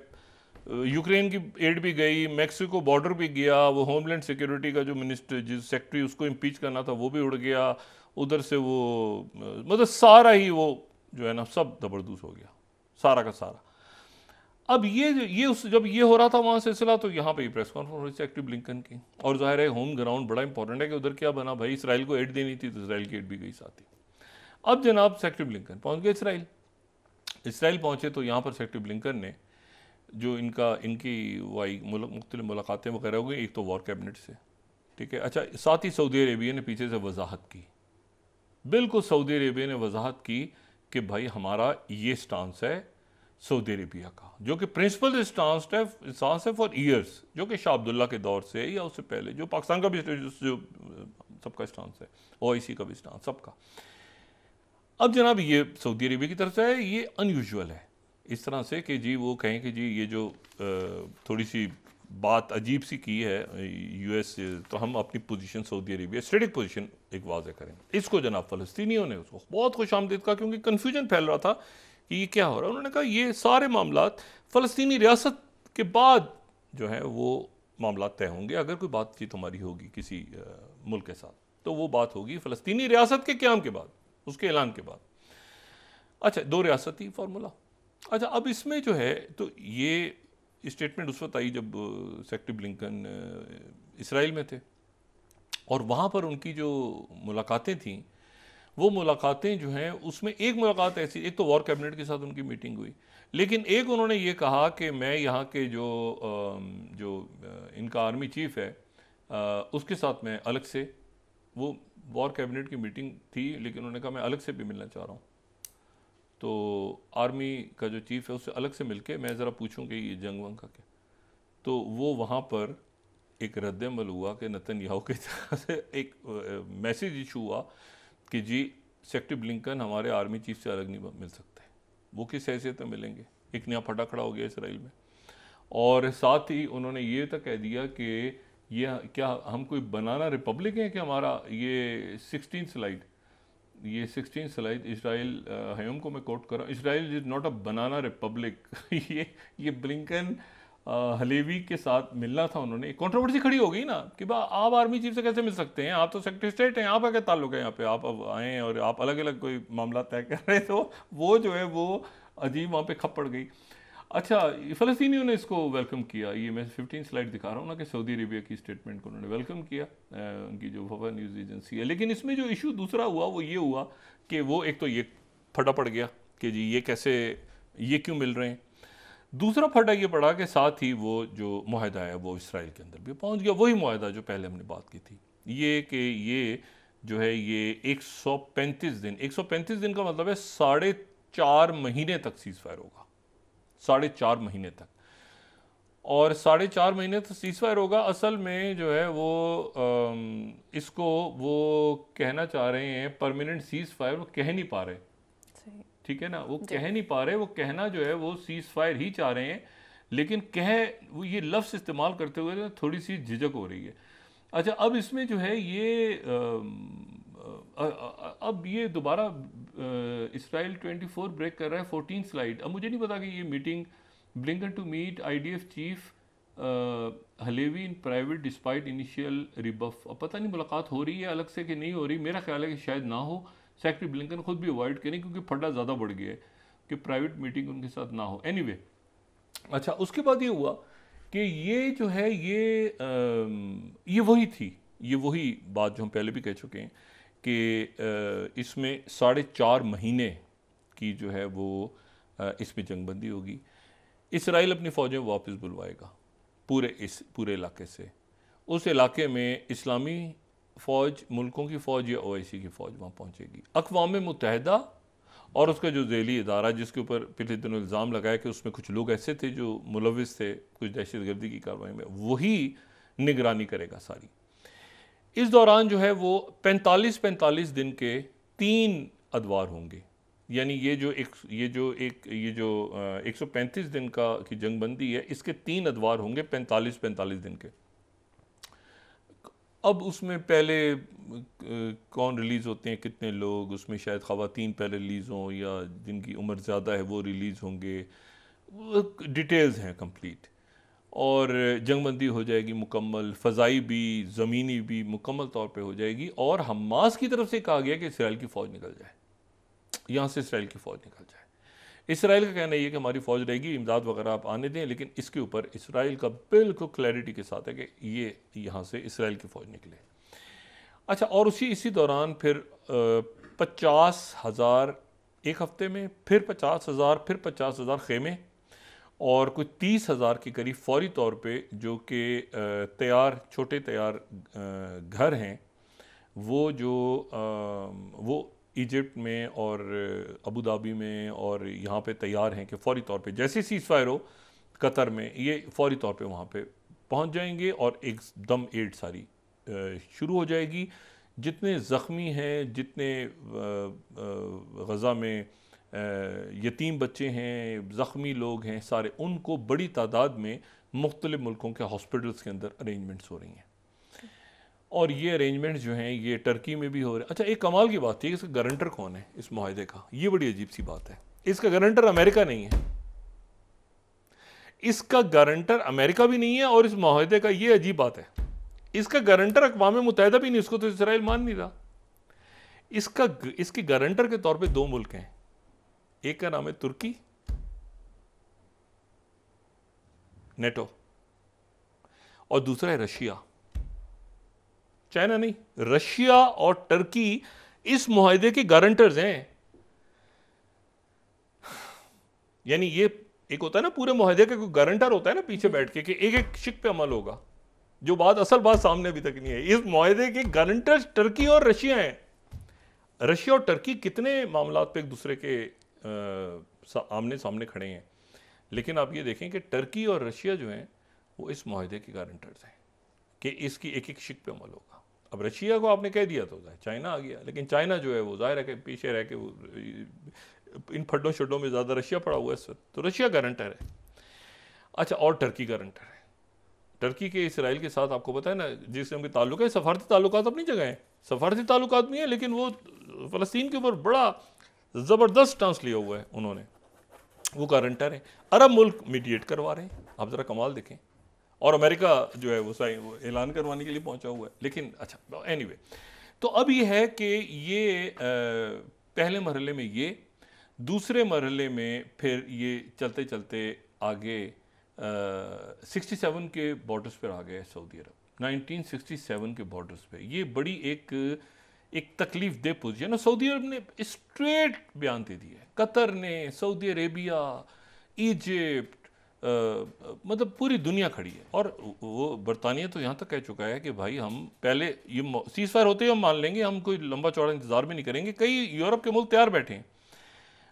यूक्रेन की एड भी गई, मैक्सिको बॉर्डर भी गया, वो होमलैंड सिक्योरिटी का जो मिनिस्टर जिस सेक्रेटरी उसको इम्पीच करना था वो भी उड़ गया, उधर से वो मतलब सारा ही वो जो है ना सब जबरदस्त हो गया, सारा का सारा। अब जब ये हो रहा था वहाँ सिलसिला, तो यहाँ पे ही प्रेस कॉन्फ्रेंस हुई सेक्रेटरी ब्लिंकन की, और जाहिर है होम ग्राउंड बड़ा इंपॉर्टेंट है कि उधर क्या बना भाई, इसराइल को एड देनी थी तो इसराइल की एड भी गई साथ ही। अब जनाब सेक्रेटरी ब्लिंकन पहुँच गए इसराइल पहुँचे तो यहाँ पर सेक्रेटरी ब्लिंकन ने जो इनकी वाई मुख्तलिफ मुलाकातें वगैरह हो गई, एक तो वॉर कैबिनेट से, ठीक है। अच्छा साथ ही सऊदी अरेबिया ने पीछे से वजाहत की, बिल्कुल सऊदी अरेबिया ने वजाहत की कि भाई हमारा ये स्टांस है सऊदी अरेबिया का, जो कि प्रिंसिपल स्टांस है फॉर ईयर्स, जो कि शाह अब्दुल्ला के दौर से या उससे पहले, जो पाकिस्तान का भी जो सबका स्टांस है, ओआईसी का भी स्टांस सबका। अब जनाब ये सऊदी अरेबिया की तरफ से है, ये अनयूजुअल है इस तरह से कि जी वो कहें कि जी ये जो थोड़ी सी बात अजीब सी की है यूएस, तो हम अपनी position Saudi Arabia strategic position एक वाज़े करें। इसको जनाब फ़लस्तीनियों ने उसको बहुत खुशामदीद कहा, क्योंकि कन्फ्यूजन फैल रहा था कि ये क्या हो रहा है। उन्होंने कहा ये सारे मामलात फ़लस्तीनी रियासत के बाद जो है वो मामलात तय होंगे, अगर कोई बातचीत हमारी होगी किसी मुल्क के साथ तो वो बात होगी फ़लस्तीनी रियासत के क़याम के बाद, उसके ऐलान के बाद। अच्छा दो रियासती फार्मूला। अच्छा अब इसमें जो है तो ये स्टेटमेंट उस वक्त आई जब सेक्रेटरी ब्लिंकन इसराइल में थे, और वहाँ पर उनकी जो मुलाकातें थीं वो मुलाकातें जो हैं उसमें एक मुलाकात ऐसी, एक तो वॉर कैबिनेट के साथ उनकी मीटिंग हुई, लेकिन एक उन्होंने ये कहा कि मैं यहाँ के जो इनका आर्मी चीफ है उसके साथ मैं अलग से, वो वॉर कैबिनेट की मीटिंग थी लेकिन उन्होंने कहा मैं अलग से भी मिलना चाह रहा हूँ, तो आर्मी का जो चीफ़ है उससे अलग से मिलके मैं ज़रा पूछूं कि ये जंग वंग का क्या, तो वो वहाँ पर एक रद्दमल हुआ कि नेतन्याहू की तरफ से एक मैसेज इशू हुआ कि जी सेक्रेटरी ब्लिंकन हमारे आर्मी चीफ से अलग नहीं मिल सकते, वो किस हैसियत में मिलेंगे। एक नया फटा खड़ा हो गया इसराइल में, और साथ ही उन्होंने ये तक कह दिया कि ये क्या हम कोई बनाना रिपब्लिक हैं कि हमारा ये 16 स्लाइड इसराइल हयम को मैं कोट कर रहा हूँ, Israel is not a banana Republic. ये ब्लिंकन हलेवी के साथ मिलना था, उन्होंने एक कंट्रोवर्सी खड़ी हो गई ना कि आप आर्मी चीफ से कैसे मिल सकते हैं, आप तो सेक्रेटरी स्टेट हैं, आपका क्या ताल्लुक है यहाँ पे, आप अब आए और आप अलग अलग कोई मामला तय कर रहे, तो वो जो है वो अजीब वहाँ पे खप पड़ गई। अच्छा फ़लस्तीनियों ने इसको वेलकम किया, ये मैं 15 स्लाइड दिखा रहा हूँ ना कि सऊदी अरेबिया की स्टेटमेंट को उन्होंने वेलकम किया, उनकी जो वफा न्यूज़ एजेंसी है। लेकिन इसमें जो इशू दूसरा हुआ वो ये हुआ कि वो एक तो ये फटा पड़ गया कि जी ये कैसे, ये क्यों मिल रहे हैं, दूसरा फटा ये पड़ा कि साथ ही वो जो मुआहदा है वो इसराइल के अंदर भी पहुँच गया, वही मुआहदा जो पहले हमने बात की थी, ये कि ये जो है ये 135 दिन का मतलब है 4.5 महीने तक सीज़ फायर होगा, 4.5 महीने तक, और 4.5 महीने तक सीज़ फायर होगा। असल में जो है वो इसको वो कहना चाह रहे हैं परमानेंट सीज़ फायर, वो कह नहीं पा रहे, ठीक है ना, वो कह नहीं पा रहे, वो कहना जो है वो सीज़ फायर ही चाह रहे हैं, लेकिन वो ये लफ्ज़ इस्तेमाल करते हुए थोड़ी सी झिझक हो रही है। अच्छा अब इसमें जो है ये अब ये दोबारा इसराइल 24 ब्रेक कर रहा है, 14 स्लाइड। अब मुझे नहीं पता कि ये meeting Blinken to meet IDF chief Halevi in private despite initial rebuff. अब पता नहीं मुलाकात हो रही है अलग से कि नहीं हो रही, मेरा ख्याल है कि शायद ना हो, सेक्रेटरी ब्लिंकन खुद भी अवॉइड करें क्योंकि फटा ज़्यादा बढ़ गया है कि प्राइवेट मीटिंग उनके साथ ना हो। एनीवे अच्छा उसके बाद ये हुआ कि ये जो है ये वही थी, ये वही बात जो हम पहले भी कह चुके हैं कि इसमें 4.5 महीने की जो है वो इसमें जंगबंदी होगी। इसराइल अपनी फ़ौजें वापस बुलवाएगा पूरे इलाके से, उस इलाके में इस्लामी फ़ौज, मुल्कों की फ़ौज या OIC की फ़ौज वहाँ पहुँचेगी। अक़वाम मुत्तहिदा और उसका जो ज़ैली इदारा, जिसके ऊपर पिछले दिनों इल्ज़ाम लगाया कि उसमें कुछ लोग ऐसे थे जो मुलविस थे कुछ दहशतगर्दी की कार्रवाई में, वही निगरानी करेगा सारी। इस दौरान जो है वो 45 दिन के 3 अदवार होंगे। यानी ये जो 135 दिन की जंगबंदी है, इसके 3 अदवार होंगे 45 दिन के। अब उसमें पहले कौन रिलीज़ होते हैं, कितने लोग, उसमें शायद ख़वातीन पहले रिलीज़ हों या जिनकी उम्र ज़्यादा है वो रिलीज़ होंगे, डिटेल्स हैं कंप्लीट। और जंगबंदी हो जाएगी मुकम्मल, फ़ज़ाई भी ज़मीनी भी मुकम्मल तौर पे हो जाएगी। और हमास की तरफ से कहा गया कि इसराइल की फ़ौज निकल जाए, यहाँ से इसराइल की फ़ौज निकल जाए। इसराइल का कहना ये कि हमारी फ़ौज रहेगी, इमदाद वगैरह आप आने दें, लेकिन इसके ऊपर इसराइल का बिल्कुल क्लैरिटी के साथ है कि ये यहाँ से इसराइल की फ़ौज निकले। अच्छा, और इसी दौरान फिर 50,000 एक हफ़्ते में, फिर 50,000, फिर 50,000 खेमे और कुछ 30,000 के करीब फौरी तौर पे जो कि छोटे तैयार घर हैं, वो इजिप्ट में और अबू धाबी में और यहाँ पे तैयार हैं कि फ़ौरी तौर पे जैसे सीज़ फायर हो कतर में, ये फ़ौरी तौर पे वहाँ पे पहुँच जाएंगे और एकदम एड सारी शुरू हो जाएगी। जितने ज़ख्मी हैं, जितने गज़ा में यतीम बच्चे हैं, ज़ख्मी लोग हैं, सारे उनको बड़ी तादाद में मुख्तलिफ़ मुल्कों के हॉस्पिटल्स के अंदर अरेंजमेंट्स हो रही हैं। और ये अरेंजमेंट्स जो हैं ये टर्की में भी हो रहे हैं। अच्छा, एक कमाल की बात थी, इसका गारंटर कौन है इस मुआहदे का? ये बड़ी अजीब सी बात है। इसका गारंटर अमेरिका नहीं है, इसका गारंटर अमेरिका भी नहीं है, और इस मुआहदे का ये अजीब बात है, इसका गारंटर अक़वाम मुत्तहिदा भी नहीं, इसको तो इसराइल मान नहीं रहा। इसके गारंटर के तौर पे 2 मुल्क हैं, एक का नाम है तुर्की, नेटो, और दूसरा है रशिया। चाइना नहीं, रशिया और टर्की इस मुआहदे के गारंटर्स हैं। यानी ये एक होता है ना पूरे मुआहदे का कोई गारंटर होता है ना पीछे बैठ के कि एक एक शिक पे अमल होगा, जो असल बात सामने अभी तक नहीं है। इस मुआहदे के गारंटर्स टर्की और रशिया हैं। रशिया और टर्की कितने मामलात पे एक दूसरे के आमने सामने खड़े हैं, लेकिन आप ये देखें कि टर्की और रशिया जो हैं वो इस मुआहदे के गारंटर्स हैं कि इसकी एक एक शिक पे अमल होगा। अब रशिया को आपने कह दिया तो चाइना आ गया, लेकिन चाइना जो है वो जाहिर है कि पीछे रह के वो इन फड्डों शड्डों में ज़्यादा रशिया पड़ा हुआ है इस वक्त, तो रशिया गारंटर है। अच्छा, और टर्की गारंटर है। टर्की के इसराइल के साथ आपको पता है ना जिससे उनके ताल्लुक है, सफारती ताल्लुकात अपनी जगह हैं, सफारती ताल्लुकात भी हैं, लेकिन वो फ़लस्तीन के ऊपर बड़ा ज़बरदस्त स्टांस लिया हुआ है उन्होंने, वो गारंटर है। अरब मुल्क मीडिएट करवा रहे हैं, आप ज़रा कमाल देखें, और अमेरिका जो है वो ऐलान करवाने के लिए पहुंचा हुआ है। लेकिन अच्छा, एनीवे, तो अब ये है कि ये पहले मरहले में, ये दूसरे मरहले में फिर ये चलते चलते आगे 67 के बॉर्डर्स पर आ गए सऊदी अरब, 1967 के बॉर्डर्स पे। ये बड़ी एक तकलीफ दे पोजीशन है। सऊदी अरब ने स्ट्रेट बयान दे दिया है, कतर ने, सऊदी अरेबिया, इजिप्ट, मतलब पूरी दुनिया खड़ी है। और वो बरतानिया तो यहाँ तक कह चुका है कि भाई हम पहले ये सीज़ फायर होते ही हम मान लेंगे, हम कोई लंबा चौड़ा इंतजार भी नहीं करेंगे। कई यूरोप के मुल्क तैयार बैठे हैं।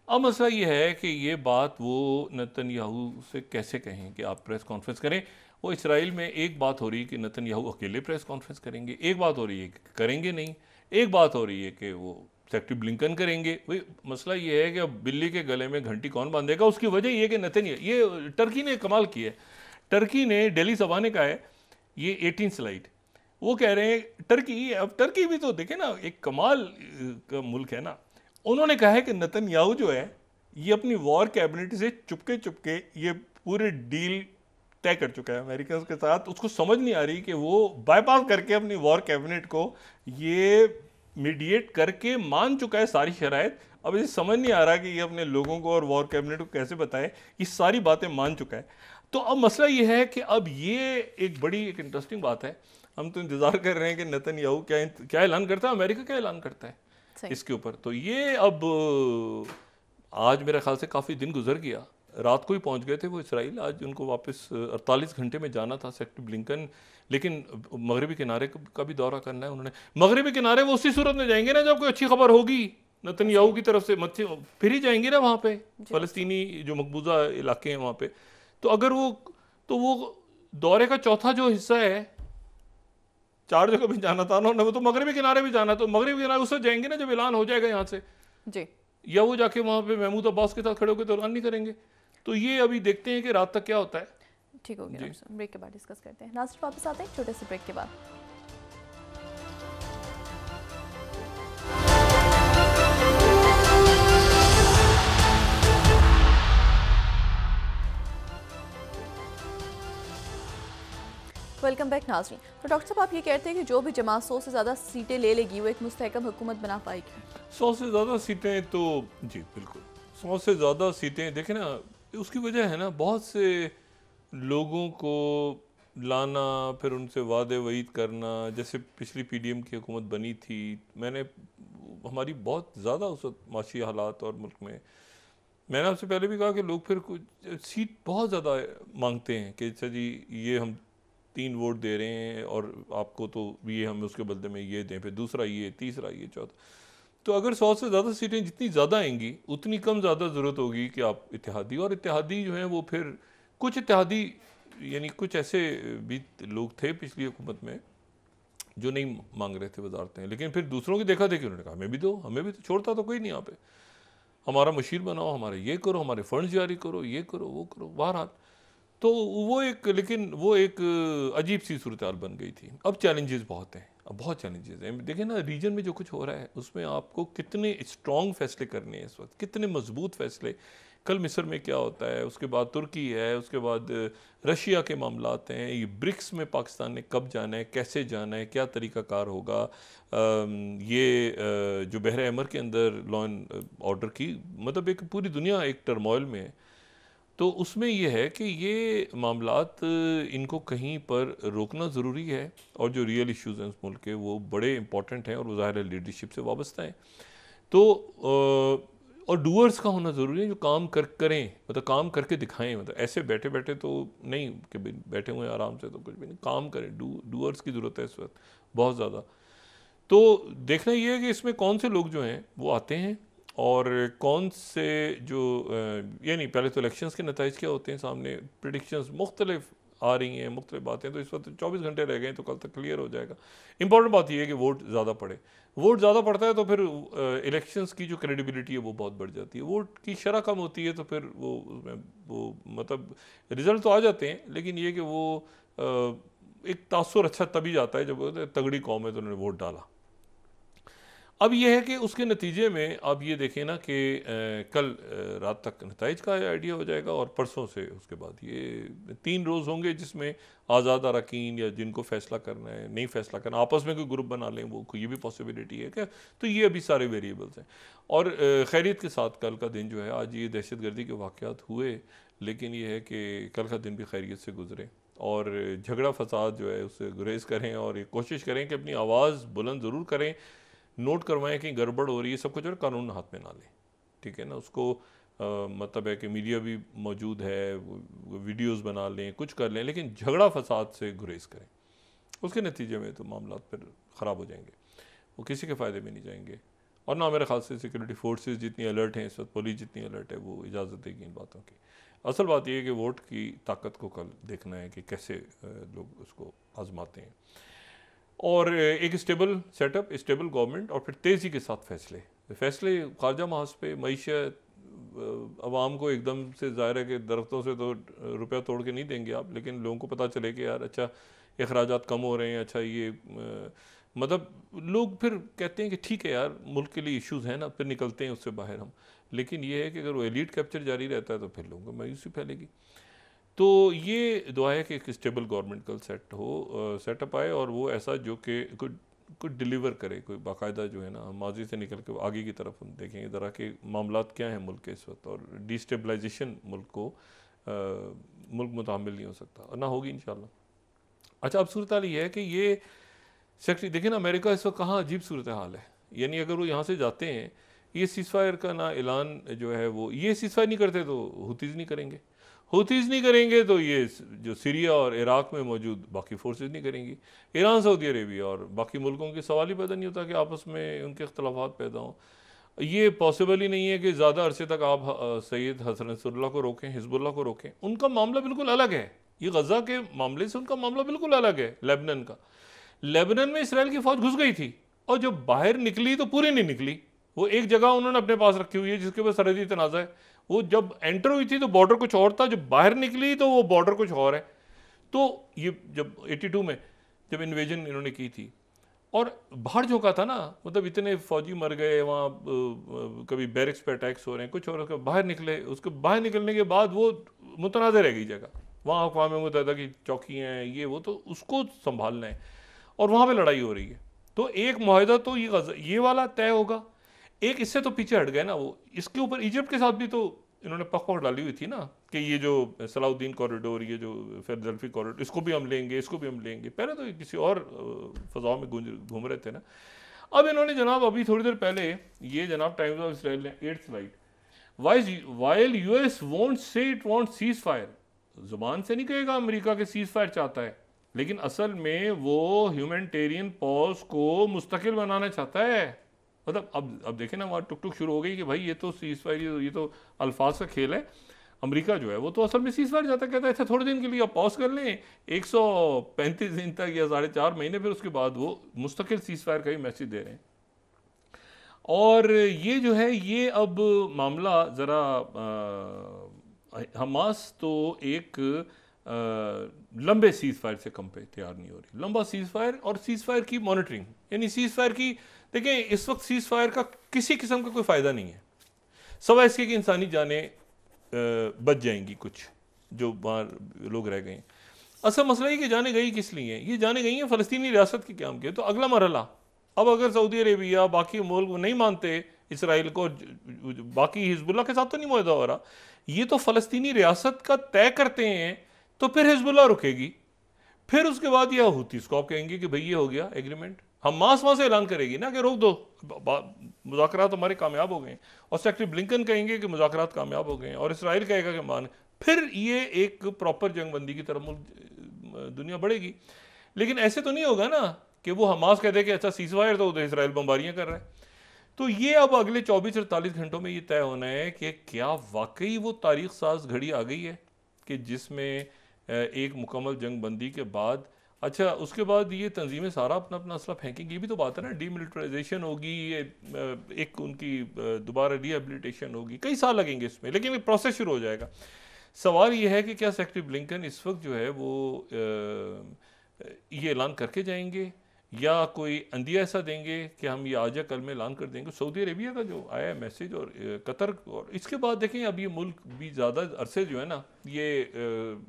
अब मसला ये है कि ये बात वो नेतन्याहू से कैसे कहें कि आप प्रेस कॉन्फ्रेंस करें। वो इसराइल में एक बात हो रही है कि नेतन्याहू अकेले प्रेस कॉन्फ्रेंस करेंगे, एक बात हो रही है कि करेंगे नहीं, एक बात हो रही है कि वो सेक्रेटरी ब्लिंकन करेंगे। भाई मसला ये है कि अब बिल्ली के गले में घंटी कौन बांधेगा। उसकी वजह ये कि नेतन्याहू, ये टर्की ने कमाल किया है, टर्की ने दिल्ली सभाने का है ये 18 स्लाइड, वो कह रहे हैं टर्की, अब टर्की भी तो देखे ना एक कमाल का मुल्क है ना, उन्होंने कहा है कि नेतन्याहू जो है ये अपनी वॉर कैबिनेट से चुपके चुपके ये पूरे डील तय कर चुका है अमेरिका के साथ। उसको समझ नहीं आ रही कि वो बाईपास करके अपनी वॉर कैबिनेट को ये मीडिएट करके मान चुका है सारी शराइत। अब इसे समझ नहीं आ रहा कि ये अपने लोगों को और वॉर कैबिनेट को कैसे बताए, ये सारी बातें मान चुका है। तो अब मसला ये है कि अब ये एक बड़ी एक इंटरेस्टिंग बात है, हम तो इंतज़ार कर रहे हैं कि नेतन्याहू क्या ऐलान करता है, अमेरिका क्या ऐलान करता है इसके ऊपर। तो ये अब आज मेरे ख्याल से काफ़ी दिन गुजर गया रात को ही पहुंच गए थे वो इसराइल, आज उनको वापस 48 घंटे में जाना था सेक्रेटरी ब्लिंकन, लेकिन मगरबी किनारे का भी दौरा करना है उन्होंने। मगरबी किनारे वो उसी सूरत में जाएंगे ना जब कोई अच्छी खबर होगी नेतन्याहू की तरफ से, फिर ही जाएंगे ना वहाँ पे, फ़लस्तीनी जो मकबूजा इलाके हैं वहाँ पे। तो अगर वो दौरे का चौथा जो हिस्सा है, 4 जगह भी जाना था उन्होंने, वो तो मगरबी किनारे भी जाना, तो मगरबी किनारे उससे जाएंगे ना जब ऐलान हो जाएगा यहाँ से जी, या वो जाके वहाँ पे महमूद अब्बास के साथ खड़े होकर तो ऐलान नहीं करेंगे। तो ये अभी देखते हैं कि रात तक क्या होता है। ठीक हो गया, ब्रेक के बाद डिस्कस करते हैं। नाज़रीन वापस आते हैं छोटे से ब्रेक के बाद। वेलकम बैक नाज़रीन। तो डॉक्टर साहब आप ये कहते हैं कि जो भी जमात 100 से ज़्यादा सीटें ले लेगी वो एक मुस्तहकम हुकूमत बना पाएगी। 100 से ज़्यादा सीटें तो जी बिल्कुल, 100 से ज़्यादा सीटें देखें ना, उसकी वजह है ना बहुत से लोगों को लाना, फिर उनसे वादे वईद करना। जैसे पिछली पीडीएम की हुकूमत बनी थी, हमारी बहुत ज़्यादा उस वक्त माशी हालात और मुल्क में, मैंने आपसे पहले भी कहा कि लोग फिर कुछ सीट बहुत ज़्यादा मांगते हैं कि अच्छा जी ये हम 3 वोट दे रहे हैं और आपको तो ये हम उसके बदले में ये दें, फिर दूसरा ये, तीसरा ये, चौथा। तो अगर 100 से ज़्यादा सीटें जितनी ज़्यादा आएंगी उतनी कम ज़्यादा ज़रूरत होगी कि आप इत्तेहादी, और इत्तेहादी जो हैं वो फिर कुछ इत्तेहादी यानी कुछ ऐसे भी लोग थे पिछली हुकूमत में जो नहीं मांग रहे थे वजारतें, लेकिन फिर दूसरों की देखा देखी उन्होंने कहा हमें भी दो, हमें भी तो, छोड़ता तो कोई नहीं यहाँ पे, हमारा मशीर बनाओ, हमारे ये करो, हमारे फंड जारी करो, ये करो वो करो। बहरहाल तो वो एक अजीब सी सूरत हाल बन गई थी। अब चैलेंजेस बहुत हैं, अब बहुत चैलेंजेस हैं। देखिए ना रीजन में जो कुछ हो रहा है उसमें आपको कितने स्ट्रॉन्ग फैसले करने हैं इस वक्त, कितने मजबूत फैसले। कल मिस्र में क्या होता है, उसके बाद तुर्की है, उसके बाद रशिया के मामलात हैं, ये ब्रिक्स में पाकिस्तान ने कब जाना है, कैसे जाना है, क्या तरीक़ाकार होगा। ये जो बहर अहमर के अंदर लॉ एंड ऑर्डर की मतलब एक पूरी दुनिया एक टर्मोइल में है, तो उसमें यह है कि ये मामलात इनको कहीं पर रोकना ज़रूरी है, और जो रियल इश्यूज़ हैं उस मुल्क के वो बड़े इंपॉर्टेंट हैं और वो ज़ाहिर है लीडरशिप से वाबस्ता हैं। तो और डूअर्स का होना ज़रूरी है, जो काम करें, मतलब काम करके दिखाएं, मतलब ऐसे बैठे बैठे तो नहीं कि बैठे हुए आराम से तो कुछ भी नहीं, काम करें। डूअर्स की ज़रूरत है इस वक्त बहुत ज़्यादा। तो देखना ये है कि इसमें कौन से लोग जो हैं वो आते हैं और कौन से जो ये नहीं, पहले तो इलेक्शंस के नताइज क्या होते हैं सामने, प्रिडिक्शंस मुख्तलिफ आ रही हैं, मुख्तलिफ बातें, तो इस वक्त 24 घंटे रह गए तो कल तक क्लियर हो जाएगा। इंपॉर्टेंट बात यह है कि वोट ज़्यादा पड़े, वोट ज़्यादा पड़ता है तो फिर इलेक्शंस की जो क्रेडिबिलिटी है वो बहुत बढ़ जाती है। वोट की शरह कम होती है तो फिर वो मतलब रिज़ल्ट तो आ जाते हैं, लेकिन ये कि वो एक तासुर अच्छा तभी जाता है जब तगड़ी कौम है तो उन्होंने वोट डाला। अब यह है कि उसके नतीजे में आप ये देखें ना कि कल रात तक नताइज का आइडिया हो जाएगा, और परसों से उसके बाद ये 3 रोज़ होंगे जिसमें आज़ाद अरकान या जिनको फ़ैसला करना है, नहीं फ़ैसला करना, आपस में कोई ग्रुप बना लें, वो ये भी पॉसिबिलिटी है क्या। तो ये अभी सारे वेरिएबल्स हैं। और खैरियत के साथ कल का दिन जो है, आज ये दहशतगर्दी के वाक़यात हुए, लेकिन ये है कि कल का दिन भी खैरियत से गुजरे और झगड़ा फसाद जो है उससे गुरेज करें और ये कोशिश करें कि अपनी आवाज़ बुलंद ज़रूर करें, नोट करवाएं कि गड़बड़ हो रही है, सब कुछ और कानून हाथ में ना लें, ठीक है ना। उसको मतलब है कि मीडिया भी मौजूद है, वीडियोस बना लें, कुछ कर लें, लेकिन झगड़ा फसाद से गुरेज करें। उसके नतीजे में तो मामला फिर ख़राब हो जाएंगे, वो किसी के फ़ायदे में नहीं जाएंगे। और ना मेरे ख्याल से सिक्योरिटी फोर्सेस जितनी अलर्ट हैं इस वक्त, पुलिस जितनी अलर्ट है, वो इजाज़त देगी इन बातों की। असल बात यह है कि वोट की ताकत को कल देखना है कि कैसे लोग उसको आजमाते हैं, और एक स्टेबल सेटअप, स्टेबल गवर्नमेंट, और फिर तेज़ी के साथ फैसले खारजा महाज पे, मईशत, आवाम को एकदम से ज़ाहिर है कि दरख्तों से तो रुपया तोड़ के नहीं देंगे आप, लेकिन लोगों को पता चले कि यार अच्छा अखराजात कम हो रहे हैं, अच्छा ये मतलब लोग फिर कहते हैं कि ठीक है यार मुल्क के लिए इश्यूज़ हैं ना, फिर निकलते हैं उससे बाहर हम। लेकिन ये है कि अगर वो एलीट कैप्चर जारी रहता है तो फिर लोगों को मायूसी फैलेगी। तो ये दुआ है कि एक स्टेबल गवर्नमेंट कल सेटअप आए, और वो ऐसा जो कि कुछ डिलीवर करे, कोई बाकायदा जो है ना, माजी से निकल के आगे की तरफ हम देखेंगे ज़रा कि मामलात क्या हैं मुल्क के इस वक्त, और डिस्टेबलाइजेशन मुल्क को मुल्क मुतामिल नहीं हो सकता, और ना होगी इंशाल्लाह। अच्छा, अब सूरत हाल ये है कि ये सेक्रेटरी देखिए ना, अमेरिका इस वक्त कहाँ अजीब सूरत हाल है। यानी अगर वो यहाँ से जाते हैं, ये सीज़फायर का ना ऐलान जो है वो, ये सीज़फायर नहीं करते तो हुतीज़ नहीं करेंगे, हुतीज़ नहीं करेंगे तो ये जो सीरिया और इराक में मौजूद बाकी फोर्सेज नहीं करेंगी। ईरान, सऊदी अरेबिया और बाकी मुल्कों के सवाल ही पैदा नहीं होता कि आपस में उनके इख्तलाफात पैदा हों। ये पॉसिबल ही नहीं है कि ज़्यादा अरसे तक आप सैयद हसन नसरुल्लाह को रोकें, हिजबुल्लाह को रोकें। उनका मामला बिल्कुल अलग है, ये गज़ा के मामले से उनका मामला बिल्कुल अलग है। लेबनान का, लेबनान में इसराइल की फ़ौज घुस गई थी और जब बाहर निकली तो पूरी नहीं निकली, वो एक जगह उन्होंने अपने पास रखी हुई है जिसके ऊपर सरहदी तनाज़ा है। वो जब एंटर हुई थी तो बॉर्डर कुछ और था, जब बाहर निकली तो वो बॉर्डर कुछ और है। तो ये जब 82 में जब इन्वेजन इन्होंने की थी और बाहर झोंका था ना, मतलब इतने फौजी मर गए वहाँ, कभी बैरिक्स पे अटैक्स हो रहे हैं कुछ, और बाहर निकले, उसके बाहर निकलने के बाद वो मुतनाज़ रहेगी जगह, वहाँ अक़वाम मुत्तहिदा की चौकी हैं, ये वो, तो उसको संभालना है और वहाँ पे लड़ाई हो रही है। तो एक मुआहदा तो ये वाला तय होगा, एक इससे तो पीछे हट गए ना वो। इसके ऊपर इजिप्ट के साथ भी तो इन्होंने पकड़ डाली हुई थी ना कि ये जो सलाउद्दीन कॉरिडोर, ये जो फिलडेल्फी कॉरिडोर, इसको भी हम लेंगे, इसको भी हम लेंगे। पहले तो किसी और फजाओं में घूम रहे थे ना। अब इन्होंने जनाब अभी थोड़ी देर पहले ये जनाब टाइम्स ऑफ इसराइल ने 8th slide, while US won't say it won't cease fire, जुबान से नहीं कहेगा अमेरिका के सीज फायर चाहता है, लेकिन असल में वो ह्यूमैनिटेरियन पॉज को मुस्तकिल बनाना चाहता है। मतलब अब देखें ना, वहाँ टुक टुक शुरू हो गई कि भाई ये तो सीज फायर, ये तो अल्फाज का खेल है। अमेरिका जो है वो तो असल में सीज फायर जाता, कहता है थोड़े दिन के लिए आप पॉज कर लें 135 दिन तक या 4.5 महीने, फिर उसके बाद वो मुस्तकिल सीज फायर का ही मैसेज दे रहे हैं। और ये जो है ये अब मामला ज़रा हमास तो एक लंबे सीज फायर से कम पे तैयार नहीं हो रही। लंबा सीज फायर और सीज फायर की मॉनिटरिंग, यानी सीज फायर की, देखें इस वक्त सीज फायर का किसी किस्म का कोई फ़ायदा नहीं है, सवा इसके कि इंसानी जानें बच जाएंगी कुछ जो वहाँ लोग रह गए। असल मसला ये कि जाने गई किस लिए, ये जाने गई हैं फ़लस्तीनी रियासत के क़याम के। तो अगला मरहला, अब अगर सऊदी अरेबिया बाकी मुल्क नहीं मानते इसराइल को, बाकी हिजबुल्लाह के साथ तो नहीं मुआहदा हो रहा, ये तो फ़लस्तीनी रियासत का तय करते हैं, तो फिर हिजबुल्लाह रुकेगी, फिर उसके बाद यह हुती इसको आप कहेंगे कि भाई ये हो गया एग्रीमेंट। हमास वहाँ से ऐलान करेगी ना कि रोक दो, मुज़ाकरात हमारे कामयाब हो गए, और सेक्रेटरी ब्लिंकन कहेंगे कि मुज़ाकरात कामयाब हो गए, और इसराइल कहेगा कि मान, फिर ये एक प्रॉपर जंगबंदी की तरफ दुनिया बढ़ेगी। लेकिन ऐसे तो नहीं होगा ना कि वो हमास कह दे कि अच्छा सीज़फायर, तो उधर इसराइल बमबारियाँ कर रहा है। तो ये अब अगले 24-48 घंटों में ये तय होना है कि क्या वाकई वो तारीख साज घड़ी आ गई है कि जिसमें एक मुकम्मल जंगबंदी के बाद, अच्छा उसके बाद ये तंजीमें सारा अपना अपना असला फेंकेंगी। ये भी तो बात है ना, डीमिलिटराइजेशन होगी, ये एक उनकी दोबारा रिहेबिलिटेशन होगी, कई साल लगेंगे इसमें, लेकिन प्रोसेस शुरू हो जाएगा। सवाल ये है कि क्या सेक्रेटरी ब्लिंकन इस वक्त जो है वो ये ऐलान करके जाएंगे या कोई अंदिया ऐसा देंगे कि हम ये आज या कल में ऐलान कर देंगे। सऊदी अरेबिया का जो आया है मैसेज और कतर, और इसके बाद देखें अब ये मुल्क भी ज़्यादा अरसे जो है ना, ये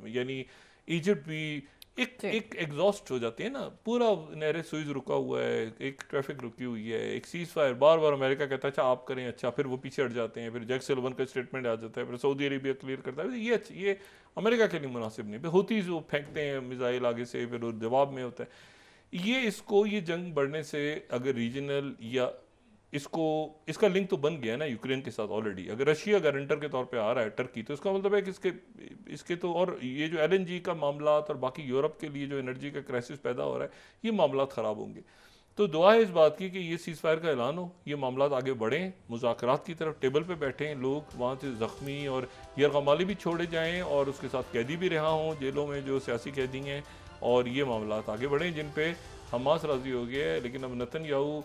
यानी इजिप्ट भी एक एग्जॉस्ट हो जाती है ना, पूरा नहर सुइज रुका हुआ है, एक ट्रैफिक रुकी हुई है, एक सीज फायर बार बार अमेरिका कहता है अच्छा आप करें, अच्छा फिर वो पीछे हट जाते हैं, फिर जैक सुलिवन का स्टेटमेंट आ जाता है, फिर सऊदी अरेबिया क्लियर करता है, ये अमेरिका के लिए मुनासिब नहीं, फिर होती वो फेंकते हैं मिसाइल आगे से, फिर जवाब में होता है। ये जंग बढ़ने से अगर रीजनल या इसका लिंक तो बन गया ना यूक्रेन के साथ ऑलरेडी, अगर रशिया गारंटर के तौर पे आ रहा है टर्की, तो इसका मतलब है कि इसके तो, और ये जो LNG का मामला और बाकी यूरोप के लिए जो एनर्जी का क्राइसिस पैदा हो रहा है, ये मामला ख़राब होंगे। तो दुआ है इस बात की कि ये सीज़ फायर का ऐलान हो, ये मामला आगे बढ़ें, मुज़ाकरात की तरफ टेबल पे बैठें लोग, वहाँ से ज़ख्मी और यरगमाली भी छोड़े जाएँ, और उसके साथ कैदी भी रहा हों जेलों में जो सियासी कैदी हैं, और ये मामला आगे बढ़ें जिन पे हमास राज़ी हो गया है। लेकिन अब नेतन्याहू,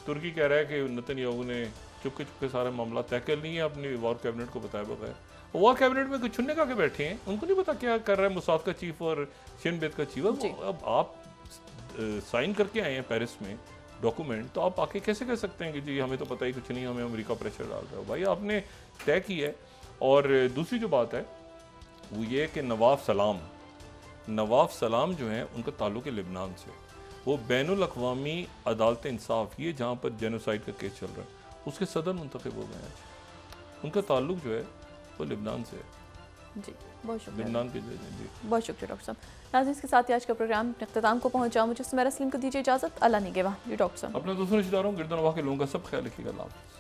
तुर्की कह रहा है कि नेतन्याहू ने चुपके सारे मामला तय कर लिए हैं अपनी वॉर कैबिनेट को बताए बगैर। वॉर कैबिनेट में कुछ चुनने का के बैठे हैं, उनको नहीं पता क्या कर रहा है मोसाद का चीफ और शिन बेत का चीफ। अब आप साइन करके आए हैं पेरिस में डॉक्यूमेंट, तो आप आके कैसे कह सकते हैं कि जी हमें तो पता ही कुछ नहीं, हमें अमेरिका प्रेशर डाल रहा है। भाई आपने तय की है। और दूसरी जो बात है वो ये कि नवाफ सलाम जो है उनका ताल्लुक है लेबनान से, वो बैनुल अक़वामी अदालत इंसाफ, ये जहाँ पर जेनोसाइड का केस चल रहा है, उसके सदर मुंतखब हो गए हैं। उनका ताल्लुक जो है वो लेबनान से है। जी बहुत शुक्रिया लेबनान के जी बहुत शुक्रिया डॉक्टर साहब। नाज़रीन, इसके साथ ही आज का प्रोग्राम इख्तिताम को पहुँचा। मुझे सुमैरा सलीम को दीजिए इजाज़त। अल्लाह निगहबान। जी डॉक्टर साहब, अपने दूसरे रिश्तेदारों गिरदनवाह के लोगों का सब ख्याल रखिएगा। अल्लाह हाफ़िज़।